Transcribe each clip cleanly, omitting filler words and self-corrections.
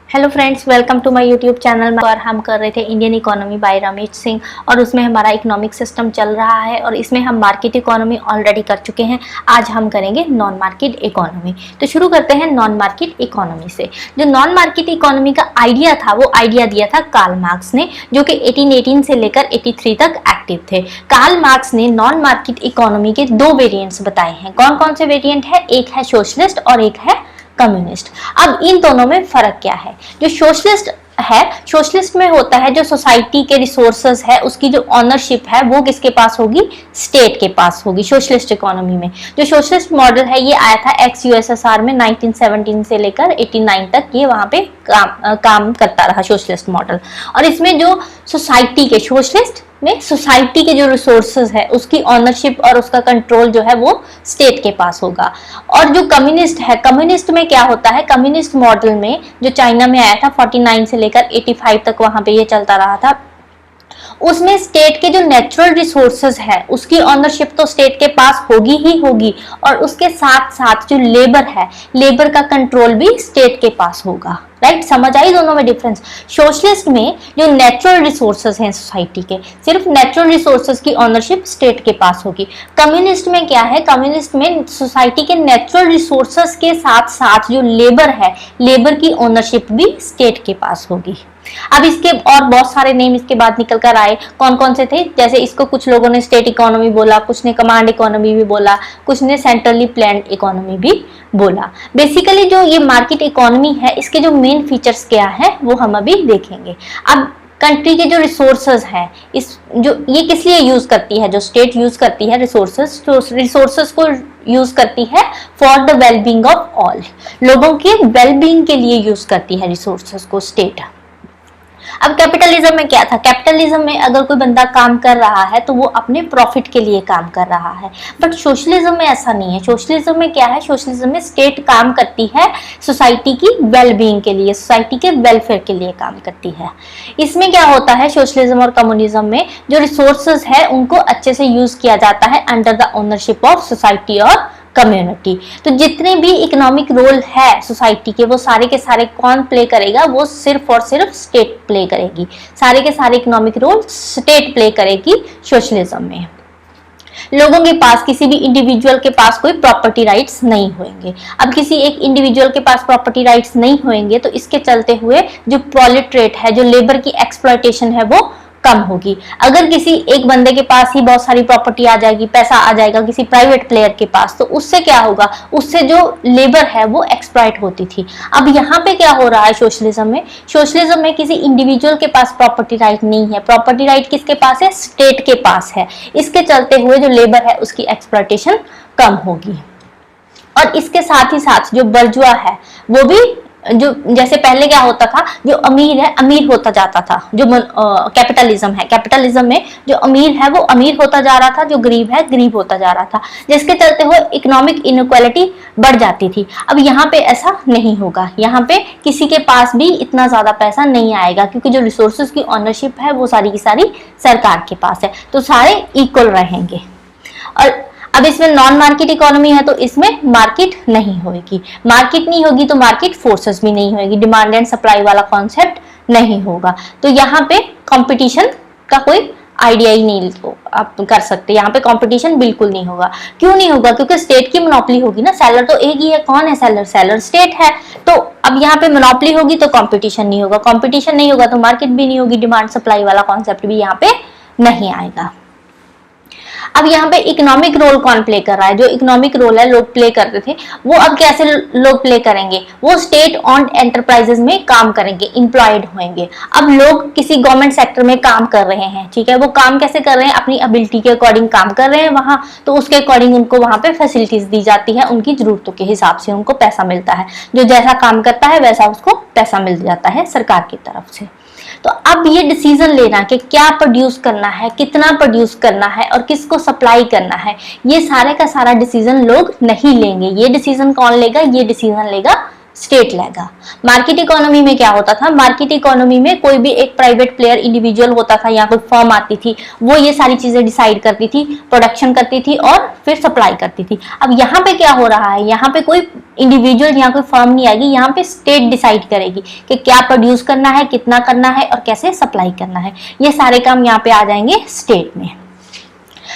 Hello friends, welcome to my YouTube channel. और हम कर रहे थे Indian economy by Ramesh Singh और उसमें हमारा इकोनॉमिक सिस्टम चल रहा है और इसमें हम मार्केट इकोनॉमी ऑलरेडी कर चुके हैं। आज हम करेंगे नॉन मार्केट इकोनॉमी। तो शुरू करते हैं नॉन मार्केट इकोनॉमी से। जो नॉन मार्केट इकोनॉमी का आइडिया था वो आइडिया दिया था कार्ल मार्क्स ने, जो कि 1818 से लेकर 83 तक एक्टिव थे। कार्ल मार्क्स ने नॉन मार्केट इकोनॉमी के दो वेरिएंट्स बताए हैं। कौन कौन से वेरिएंट है? एक है सोशलिस्ट और एक है कम्युनिस्ट। अब इन दोनों में फर्क क्या है? जो सोशलिस्ट है, सोशलिस्ट में होता है जो सोसाइटी के रिसोर्सेज है उसकी जो ऑनरशिप है वो किसके पास होगी? स्टेट के पास होगी। सोशलिस्ट इकोनॉमी में जो सोशलिस्ट मॉडल है ये आया था एक्स यूएसएसआर में 1917 से लेकर 89 तक, ये वहां पे काम करता रहा सोशलिस्ट मॉडल। और इसमें जो सोसाइटी के, सोशलिस्ट में सोसाइटी के जो रिसोर्सेज है उसकी ऑनरशिप और उसका कंट्रोल जो है वो स्टेट के पास होगा। और जो कम्युनिस्ट है, कम्युनिस्ट में क्या होता है? कम्युनिस्ट मॉडल में जो चाइना में आया था 49 से लेकर 85 तक वहां पे ये चलता रहा था, उसमें स्टेट के जो नेचुरल रिसोर्सेज है उसकी ऑनरशिप तो स्टेट के पास होगी ही होगी और उसके साथ साथ जो लेबर है, लेबर का कंट्रोल भी स्टेट के पास होगा। राइट, समझ आई दोनों में डिफरेंस? सोशलिस्ट में जो नेचुरल रिसोर्सेज हैं सोसाइटी के, सिर्फ नेचुरल रिसोर्सेज की ऑनरशिप स्टेट के पास होगी। कम्युनिस्ट में क्या है? कम्युनिस्ट में सोसाइटी के नेचुरल रिसोर्सेज के साथ साथ जो लेबर है, लेबर की ऑनरशिप भी स्टेट के पास होगी। अब इसके और बहुत सारे नेम इसके बाद निकल कर आए। कौन कौन से थे? जैसे इसको कुछ लोगों ने स्टेट इकोनॉमी बोला, कुछ ने कमांड इकोनॉमी भी बोला, कुछ ने सेंट्रली प्लान्ड इकोनॉमी भी बोला। बेसिकली जो ये मार्केट इकोनॉमी है इसके जो मेन फीचर्स क्या है वो हम अभी देखेंगे। अब कंट्री के जो रिसोर्सेज हैं, इस जो ये किस लिए यूज करती है? जो स्टेट यूज करती है रिसोर्सेज, तो रिसोर्सेज को यूज करती है for the wellbeing of all, लोगों के वेलबींग के लिए यूज करती है रिसोर्सेज को स्टेट। अब कैपिटलिज्म में क्या था? कैपिटलिज्म में अगर कोई बंदा काम कर रहा है तो वो अपने प्रॉफिट के लिए काम कर रहा है, बट सोशलिज्म में ऐसा नहीं है। सोशलिज्म में क्या है? सोशलिज्म में स्टेट काम करती है सोसाइटी की वेलबींग के लिए, सोसाइटी के वेलफेयर के लिए काम करती है। इसमें क्या होता है? सोशलिज्म और कम्युनिज्म में जो रिसोर्सेज है उनको अच्छे से यूज किया जाता है under the ownership of society और कम्युनिटी। तो जितने भी इकोनॉमिक रोल है सोसाइटी के वो सारे के सारे कौन प्ले करेगा? वो सिर्फ और सिर्फ स्टेट प्ले करेगी। सारे के सारे इकोनॉमिक रोल स्टेट प्ले करेगी सोशलिज्म में। लोगों के पास, किसी भी इंडिविजुअल के पास कोई प्रॉपर्टी राइट्स नहीं होंगे। अब किसी एक इंडिविजुअल के पास प्रॉपर्टी राइट्स नहीं होंगे तो इसके चलते हुए जो प्रोलेटरेट है, जो लेबर की एक्सप्लॉयटेशन है वो कम होगी। अगर किसी एक बंदे के पास ही बहुत सारी प्रॉपर्टी आ जाएगी, पैसा आ जाएगा किसी प्राइवेट प्लेयर के पास, तो उससे क्या होगा? उससे जो लेबर है वो एक्सप्लॉइट होती थी। अब यहाँ पे क्या हो रहा है सोशलिज्म में? सोशलिज्म में किसी इंडिविजुअल के पास प्रॉपर्टी राइट नहीं है। प्रॉपर्टी राइट किसके पास है? स्टेट के पास है। इसके चलते हुए जो लेबर है उसकी एक्सप्लॉयटेशन कम होगी। और इसके साथ ही साथ जो बर्जुआ है वो भी, जो जैसे पहले क्या होता था, जो अमीर है अमीर होता जाता था। जो कैपिटलिज्म है, कैपिटलिज्म में जो अमीर है वो अमीर होता जा रहा था, जो गरीब है गरीब होता जा रहा था, जिसके चलते हुए इकोनॉमिक इनइक्वालिटी बढ़ जाती थी। अब यहाँ पे ऐसा नहीं होगा। यहाँ पे किसी के पास भी इतना ज्यादा पैसा नहीं आएगा क्योंकि जो रिसोर्सेज की ऑनरशिप है वो सारी की सारी सरकार के पास है, तो सारे इक्वल रहेंगे। और अब इसमें नॉन मार्केट इकोनॉमी है तो इसमें मार्केट नहीं होगी। मार्केट नहीं होगी तो मार्केट फोर्सेस भी नहीं होगी। डिमांड एंड सप्लाई वाला कॉन्सेप्ट नहीं होगा। तो यहाँ पे कंपटीशन का कोई आइडिया ही नहीं आप कर सकते। यहाँ पे कंपटीशन बिल्कुल नहीं होगा। क्यों नहीं होगा? क्योंकि स्टेट की मोनोपोली होगी ना। सेलर तो एक ही है। कौन है सेलर? सेलर स्टेट है। तो अब यहाँ पे मोनोपोली होगी तो कंपटीशन नहीं होगा। कंपटीशन नहीं होगा तो मार्केट भी नहीं होगी। डिमांड सप्लाई वाला कॉन्सेप्ट भी यहाँ पे नहीं आएगा। अब यहाँ पे इकोनॉमिक रोल कौन प्ले कर रहा है? जो इकोनॉमिक रोल है लोग प्ले करते थे वो अब कैसे लोग प्ले करेंगे? वो स्टेट ऑन्ड एंटरप्राइजेस में काम करेंगे, एम्प्लॉयड होंगे। अब लोग किसी गवर्नमेंट सेक्टर में काम कर रहे हैं, ठीक है, वो काम कैसे कर रहे हैं? अपनी एबिलिटी के अकॉर्डिंग काम कर रहे हैं वहां, तो उसके अकॉर्डिंग उनको वहां पे फैसिलिटीज दी जाती है, उनकी जरूरतों के हिसाब से उनको पैसा मिलता है। जो जैसा काम करता है वैसा उसको पैसा मिल जाता है सरकार की तरफ से। तो अब ये डिसीजन लेना कि क्या प्रोड्यूस करना है, कितना प्रोड्यूस करना है और किसको सप्लाई करना है, ये सारे का सारा डिसीजन लोग नहीं लेंगे। ये डिसीजन कौन लेगा? ये डिसीजन लेगा स्टेट लेगा। मार्केट इकोनॉमी में क्या होता था, मार्केट इकोनॉमी में कोई भी एक प्राइवेट प्लेयर इंडिविजुअल होता था या कोई फर्म आती थी, वो ये सारी चीजें डिसाइड करती थी, प्रोडक्शन करती थी और फिर सप्लाई करती थी। अब यहाँ पे क्या हो रहा है, यहाँ पे कोई इंडिविजुअल या कोई फर्म नहीं आएगी, यहाँ पे स्टेट डिसाइड करेगी कि क्या प्रोड्यूस करना है, कितना करना है और कैसे सप्लाई करना है। ये सारे काम यहाँ पे आ जाएंगे स्टेट में।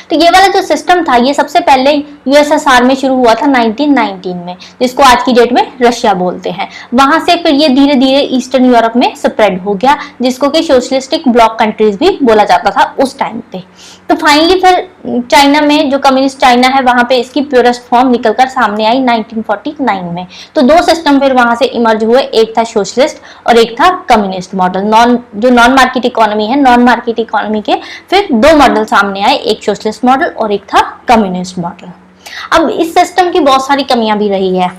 तो ये वाला जो सिस्टम था ये सबसे पहले यूएसएसआर में शुरू हुआ था 1919 में, जिसको आज की डेट में रशिया बोलते हैं। वहां से फिर ये धीरे धीरे ईस्टर्न यूरोप में स्प्रेड हो गया, जिसको कि सोशलिस्टिक ब्लॉक कंट्रीज भी बोला जाता था उस टाइम पे। तो फाइनली फिर चाइना में, जो कम्युनिस्ट चाइना है, वहां पे इसकी प्योरेस्ट फॉर्म निकलकर सामने आई 1949 में। तो दो सिस्टम फिर वहां से इमर्ज हुए, एक था सोशलिस्ट और एक था कम्युनिस्ट मॉडल। जो नॉन मार्केट इकोनॉमी है, नॉन मार्केट इकोनॉमी के फिर दो मॉडल सामने आए, एक सोशलिस्ट मॉडल और एक था कम्युनिस्ट मॉडल। अब इस सिस्टम की बहुत सारी कमियां भी रही है।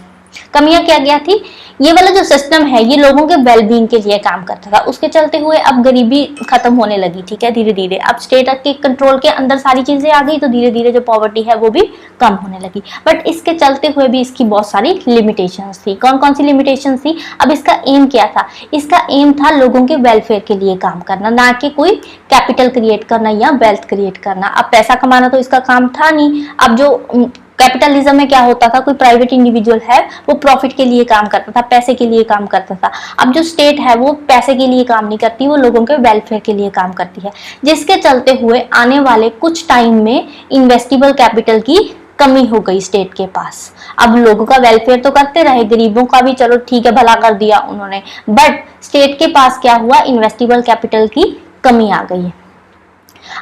कमियां क्या क्या थी, ये वाला जो सिस्टम है ये लोगों के वेलबींग के लिए काम करता था। उसके चलते हुए अब गरीबी खत्म होने लगी, ठीक है, धीरे धीरे। अब स्टेट के कंट्रोल के अंदर सारी चीजें आ गई, तो धीरे धीरे जो पॉवर्टी है वो भी कम होने लगी। बट इसके चलते हुए भी इसकी बहुत सारी लिमिटेशंस थी। कौन कौन सी लिमिटेशंस थी? अब इसका एम क्या था? इसका एम था लोगों के वेलफेयर के लिए काम करना, ना कि कोई कैपिटल क्रिएट करना या वेल्थ क्रिएट करना। अब पैसा कमाना तो इसका काम था नहीं। अब जो कैपिटलिज्म में क्या होता था, कोई प्राइवेट इंडिविजुअल है वो प्रॉफिट के लिए काम करता था, पैसे के लिए काम करता था। अब जो स्टेट है वो पैसे के लिए काम नहीं करती, वो लोगों के वेलफेयर के लिए काम करती है, जिसके चलते हुए आने वाले कुछ टाइम में इन्वेस्टिबल कैपिटल की कमी हो गई स्टेट के पास। अब लोगों का वेलफेयर तो करते रहे, गरीबों का भी चलो ठीक है भला कर दिया उन्होंने, बट स्टेट के पास क्या हुआ, इन्वेस्टिबल कैपिटल की कमी आ गई है।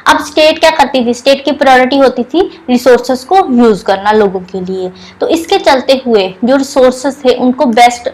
अब स्टेट क्या करती थी, स्टेट की प्रायोरिटी होती थी रिसोर्सेस को यूज करना लोगों के लिए। तो इसके चलते हुए जो रिसोर्सेस थे उनको बेस्ट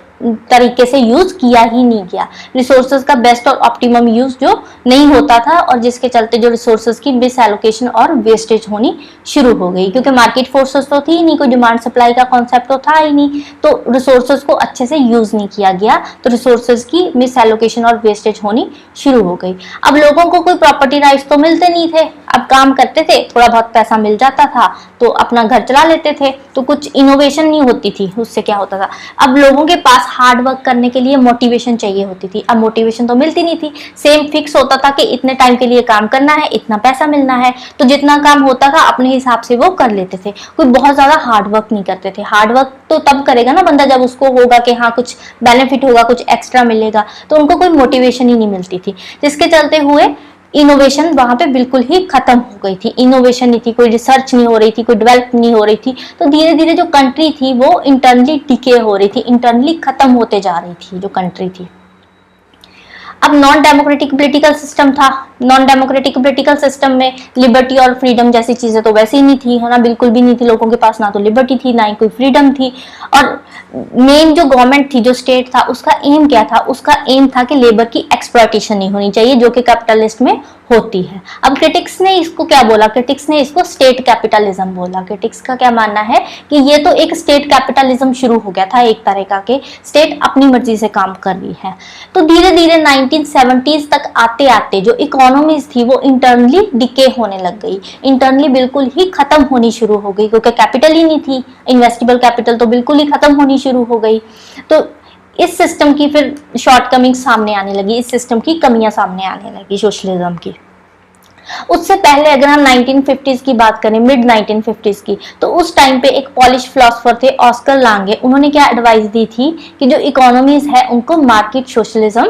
तरीके से यूज किया ही नहीं गया। रिसोर्सेज का बेस्ट और ऑप्टिमम यूज जो नहीं होता था, और जिसके चलते जो रिसोर्सेज की मिस एलोकेशन और वेस्टेज होनी शुरू हो गई, क्योंकि मार्केट फोर्सेस तो थी नहीं, कोई डिमांड सप्लाई का कॉन्सेप्ट तो था ही नहीं, तो रिसोर्सेज को अच्छे से यूज नहीं किया गया, तो रिसोर्सेज की मिस एलोकेशन और वेस्टेज होनी शुरू हो गई। अब लोगों को कोई प्रॉपर्टी राइट्स तो मिलते नहीं थे, अब काम करते थे, थोड़ा बहुत पैसा मिल जाता था तो अपना घर चला लेते थे, तो कुछ इनोवेशन नहीं होती थी। उससे क्या होता था, अब लोगों के पास हार्ड वर्क करने के लिए मोटिवेशन चाहिए होती थी। अब मोटिवेशन तो मिलती नहीं थी, सेम फिक्स होता था कि इतने टाइम के लिए काम करना है, इतना पैसा मिलना है, तो जितना काम होता था अपने हिसाब से वो कर लेते थे। कोई बहुत ज्यादा हार्ड वर्क नहीं करते थे। हार्ड वर्क तो तब करेगा ना बंदा जब उसको होगा कि हाँ कुछ बेनिफिट होगा, कुछ एक्स्ट्रा मिलेगा, तो उनको कोई मोटिवेशन ही नहीं मिलती थी, जिसके चलते हुए इनोवेशन वहां पे बिल्कुल ही खत्म हो गई थी। इनोवेशन नहीं थी, कोई रिसर्च नहीं हो रही थी, कोई डेवलप नहीं हो रही थी, तो धीरे धीरे जो कंट्री थी वो इंटरनली डिके हो रही थी, इंटरनली खत्म होते जा रही थी जो कंट्री थी। अब नॉन डेमोक्रेटिक पॉलिटिकल सिस्टम था। नॉन डेमोक्रेटिक पॉलिटिकल सिस्टम में लिबर्टी और फ्रीडम जैसी चीजें तो वैसे ही नहीं थी, है ना, बिल्कुल भी नहीं थी लोगों के पास, ना तो लिबर्टी थी ना ही कोई फ्रीडम थी। और मेन जो गवर्नमेंट थी, जो स्टेट था, उसका एम क्या था, उसका एम था कि लेबर की एक्सप्लॉयटेशन नहीं होनी चाहिए, जो कि कैपिटलिस्ट में होती है। अब क्रिटिक्स ने इसको क्या बोला, क्रिटिक्स ने इसको स्टेट कैपिटलिज्म बोला। क्रिटिक्स का क्या मानना है कि ये तो एक स्टेट कैपिटलिज्म शुरू हो गया था, एक तरह का के स्टेट अपनी मर्जी से काम कर रही है। तो धीरे धीरे 1970s तक आते आते जो इकोनॉमीज थी वो इंटरनली डिके होने लग गई, इंटरनली बिल्कुल ही खत्म होनी शुरू हो गई, क्योंकि कैपिटल ही नहीं थी, इन्वेस्टिबल कैपिटल तो बिल्कुल ही खत्म होनी शुरू हो गई। तो इस सिस्टम की फिर शॉर्टकमिंग सामने आने लगी, इस सिस्टम की कमियां सामने आने लगी सोशलिज्म की। उससे पहले अगर हम 1950s की बात करें, मिड 1950s की, तो उस टाइम पे एक पॉलिश फिलोसोफर थे ऑस्कर लांगे। उन्होंने क्या एडवाइस दी थी कि जो इकोनॉमीज है उनको मार्केट सोशलिज्म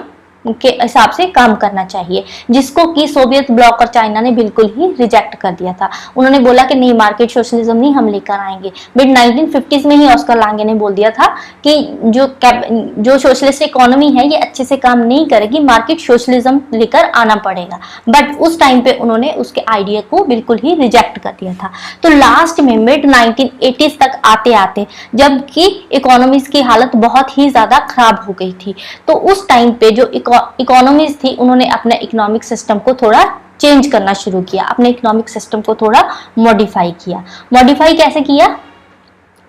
के हिसाब से काम करना चाहिए, जिसको कि सोवियत ब्लॉक और चाइना ने बिल्कुल ही रिजेक्ट कर दिया था। उन्होंने बोला कि नहीं, मार्केट सोशलिज्म नहीं हम लेकर आएंगे। मिड 1950s में ही ऑस्कर लांगे ने बोल दिया था कि जो सोशलिस्ट इकोनॉमी है ये अच्छे से काम नहीं करेगी, मार्केट सोशलिज्म लेकर आना पड़ेगा। बट उस टाइम पे उन्होंने उसके आइडिया को बिल्कुल ही रिजेक्ट कर दिया था। तो लास्ट में मिड 1980s तक आते आते जबकि इकोनॉमीज की हालत बहुत ही ज्यादा खराब हो गई थी, तो उस टाइम पे जो इकोनॉमीज थी उन्होंने अपने इकोनॉमिक सिस्टम को थोड़ा चेंज करना शुरू किया, अपने इकोनॉमिक सिस्टम को थोड़ा मॉडिफाई किया। मॉडिफाई कैसे किया?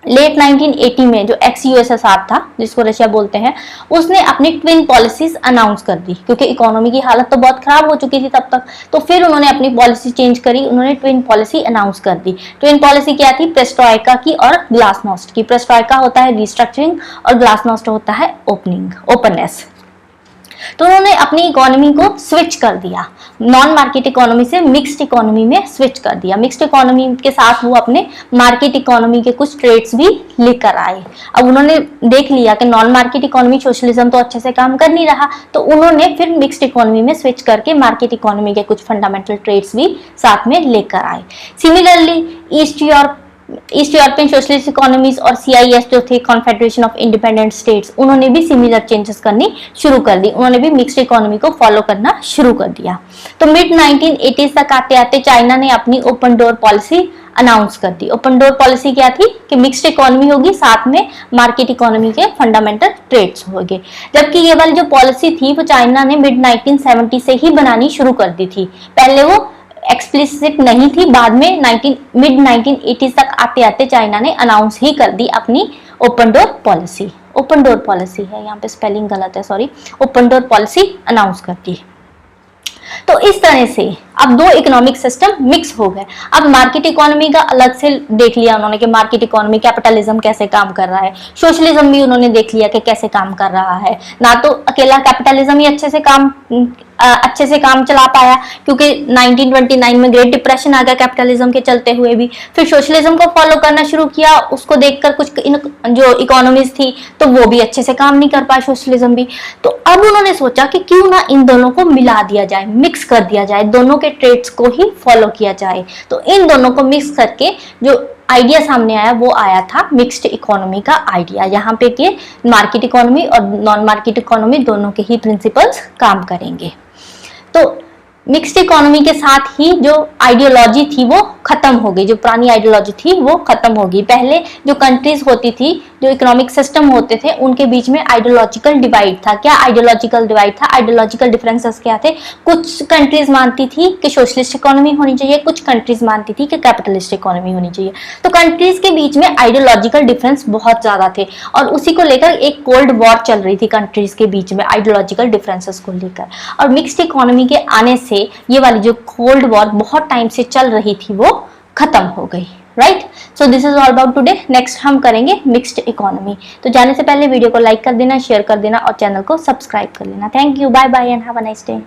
लेट 1980 में जो एक्स यूएसएसआर था, जिसको रशिया बोलते हैं, उसने अपनी ट्विन पॉलिसीज अनाउंस कर दी, क्योंकि इकोनॉमी की हालत तो बहुत खराब हो चुकी थी तब तक। तो फिर उन्होंने अपनी पॉलिसी चेंज करी, उन्होंने ट्विन पॉलिसी अनाउंस कर दी। ट्विन पॉलिसी क्या थी? पेरेस्ट्रोइका की और ग्लासनोस्ट की। पेरेस्ट्रोइका होता है रिस्ट्रक्चरिंग और ग्लासनोस्ट होता है ओपनिंग, ओपननेस। तो उन्होंने अपनी इकोनॉमी को स्विच कर दिया, नॉन मार्केट इकोनॉमी से मिक्स्ड इकोनॉमी में स्विच कर दिया। मिक्स्ड इकोनॉमी के साथ वो अपने मार्केट इकोनॉमी के कुछ ट्रेड्स भी लेकर आए। अब उन्होंने देख लिया कि नॉन मार्केट इकोनॉमी सोशलिज्म तो अच्छे से काम कर नहीं रहा, तो उन्होंने फिर मिक्स्ड इकोनॉमी में स्विच करके मार्केट इकोनॉमी के कुछ फंडामेंटल ट्रेड्स भी साथ में लेकर आए। Similarly east European socialist economies और CIS जो थे, कॉन्फेडरेशन ऑफ इंडिपेंडेंट स्टेट्स, उन्होंने भी सिमिलर चेंजेस करनी शुरू कर दी। उन्होंने भी मिक्स्ड इकोनॉमी को फॉलो करना शुरू कर दिया। तो मिड 1980s तक आते आते चाइना ने अपनी ओपन डोर पॉलिसी अनाउंस कर दी। ओपन डोर पॉलिसी क्या थी कि मिक्स्ड इकोनॉमी होगी, साथ में मार्केट इकोनॉमी के फंडामेंटल ट्रेड्स होंगे। जबकि ये वाली जो पॉलिसी थी वो चाइना ने मिड 1970 से ही बनानी शुरू कर दी थी। पहले वो एक्सप्लिसिट नहीं थी, बाद में मिड 1980s तक आते आते चाइना ने अनाउंस ही कर दी अपनी open door policy. Open door policy है, यहाँ पे स्पेलिंग गलत है, sorry, open door policy announce कर दी। तो इस तरह से अब दो इकोनॉमिक सिस्टम मिक्स हो गए। अब मार्केट इकोनॉमी का अलग से देख लिया उन्होंने कि मार्केट इकोनॉमी, कैपिटलिज्म कैसे काम कर रहा है। सोशलिज्म भी उन्होंने देख लिया कि कैसे काम कर रहा है। ना तो अकेला कैपिटलिज्म ही अच्छे से काम चला पाया, क्योंकि 1929 में ग्रेट डिप्रेशन आ गया कैपिटलिज्म के चलते हुए भी। फिर सोशलिज्म को फॉलो करना शुरू किया, उसको देखकर कुछ जो इकोनॉमीज थी तो वो भी अच्छे से काम नहीं कर पाए, सोशलिज्म भी। तो अब उन्होंने सोचा कि क्यों ना इन दोनों को मिला दिया जाए, मिक्स कर दिया जाए, दोनों के ट्रेड्स को ही फॉलो किया जाए। तो इन दोनों को मिक्स करके जो आइडिया सामने आया वो आया था मिक्स्ड इकोनॉमी का आइडिया। यहाँ पे कि मार्केट इकोनॉमी और नॉन मार्केट इकोनॉमी दोनों के ही प्रिंसिपल्स काम करेंगे। तो मिक्स्ड इकोनॉमी के साथ ही जो आइडियोलॉजी थी वो खत्म हो गई, जो पुरानी आइडियोलॉजी थी वो खत्म हो गई। पहले जो कंट्रीज होती थी, जो इकोनॉमिक सिस्टम होते थे, उनके बीच में आइडियोलॉजिकल डिवाइड था। क्या आइडियोलॉजिकल डिवाइड था? आइडियोलॉजिकल डिफरेंसेस क्या थे? कुछ कंट्रीज मानती थी कि सोशलिस्ट इकोनॉमी होनी चाहिए, कुछ कंट्रीज मानती थी कि कैपिटलिस्ट इकोनॉमी होनी चाहिए। तो कंट्रीज के बीच में आइडियोलॉजिकल डिफरेंस बहुत ज्यादा थे और उसी को लेकर एक कोल्ड वॉर चल रही थी कंट्रीज के बीच में, आइडियोलॉजिकल डिफरेंसेस को लेकर। और मिक्स्ड इकोनॉमी के आने से ये वाली जो कोल्ड वॉर बहुत टाइम से चल रही थी वो खत्म हो गई, right. So this is all about today. Next हम करेंगे मिक्स्ड इकोनॉमी। तो जाने से पहले वीडियो को लाइक कर देना, शेयर कर देना और चैनल को सब्सक्राइब कर लेना। Thank you, bye bye and have a nice day.